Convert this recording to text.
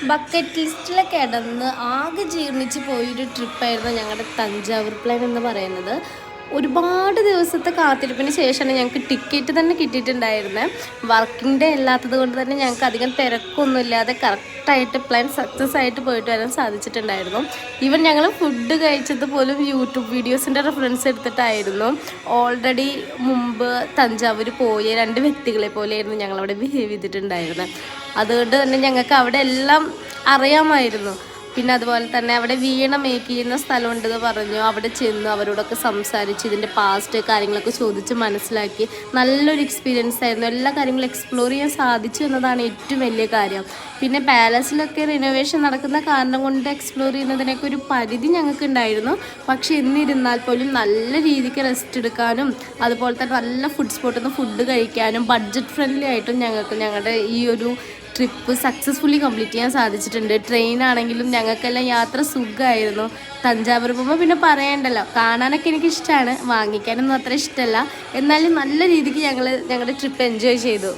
Bucket ലിസ്റ്റിൽ കിടന്ന് ആകെ ജീർണിച്ച് പോയൊരു ട്രിപ്പായിരുന്നു ഞങ്ങളുടെ തഞ്ചാവൂർ പ്ലാൻ എന്ന് പറയുന്നത്. ഒരുപാട് ദിവസത്തെ കാത്തിരിപ്പിന് ശേഷമാണ് ഞങ്ങൾക്ക് ടിക്കറ്റ് തന്നെ കിട്ടിയിട്ടുണ്ടായിരുന്നത്. വർക്കിംഗ് ഡേ അല്ലാത്തത് കൊണ്ട് തന്നെ ഞങ്ങൾക്ക് അധികം തിരക്കൊന്നുമില്ലാതെ കറക്റ്റായിട്ട് പ്ലാൻ സക്സസ് ആയിട്ട് പോയിട്ട് വരാൻ സാധിച്ചിട്ടുണ്ടായിരുന്നു. ഈവൻ ഞങ്ങൾ ഫുഡ് കഴിച്ചത് പോലും യൂട്യൂബ് വീഡിയോസിൻ്റെ റെഫറൻസ് എടുത്തിട്ടായിരുന്നു. ഓൾറെഡി മുമ്പ് തഞ്ചാവൂർ പോയ 2 വ്യക്തികളെ പോലെയായിരുന്നു ഞങ്ങളവിടെ ബിഹേവ് ചെയ്തിട്ടുണ്ടായിരുന്നത്. അതുകൊണ്ട് തന്നെ ഞങ്ങൾക്ക് അവിടെ എല്ലാം അറിയാമായിരുന്നു. പിന്നെ അതുപോലെ തന്നെ അവിടെ വീണ മേക്ക് ചെയ്യുന്ന സ്ഥലമുണ്ടെന്ന് പറഞ്ഞു. അവിടെ ചെന്നു അവരോടൊക്കെ സംസാരിച്ച് ഇതിൻ്റെ പാസ്റ്റ് കാര്യങ്ങളൊക്കെ ചോദിച്ച് മനസ്സിലാക്കി. നല്ലൊരു എക്സ്പീരിയൻസ് ആയിരുന്നു. എല്ലാ കാര്യങ്ങളും എക്സ്പ്ലോർ ചെയ്യാൻ സാധിച്ചു എന്നതാണ് ഏറ്റവും വലിയ കാര്യം. പിന്നെ പാലസിലൊക്കെ റിനോവേഷൻ നടക്കുന്ന കാരണം കൊണ്ട് എക്സ്പ്ലോർ ചെയ്യുന്നതിനൊക്കെ ഒരു പരിധി ഞങ്ങൾക്ക് ഉണ്ടായിരുന്നു. പക്ഷെ എന്നിരുന്നാൽ പോലും നല്ല രീതിക്ക് റെസ്റ്റ് എടുക്കാനും അതുപോലെ തന്നെ നല്ല ഫുഡ് സ്പോട്ടിൽ നിന്ന് ഫുഡ് കഴിക്കാനും ബഡ്ജറ്റ് ഫ്രണ്ട്ലി ആയിട്ടും ഞങ്ങൾക്ക് ഞങ്ങളുടെ ഈ ഒരു ട്രിപ്പ് സക്സസ്ഫുള്ളി കംപ്ലീറ്റ് ചെയ്യാൻ സാധിച്ചിട്ടുണ്ട്. ട്രെയിനാണെങ്കിലും ഞങ്ങൾക്കെല്ലാം യാത്ര സുഖമായിരുന്നു. തഞ്ചാവൂർ പോകുമ്പോൾ പിന്നെ പറയണ്ടല്ലോ, കാണാനൊക്കെ എനിക്കിഷ്ടമാണ്, വാങ്ങിക്കാനൊന്നും അത്ര ഇഷ്ടമല്ല. എന്നാലും നല്ല രീതിക്ക് ഞങ്ങളുടെ ട്രിപ്പ് എൻജോയ് ചെയ്തു.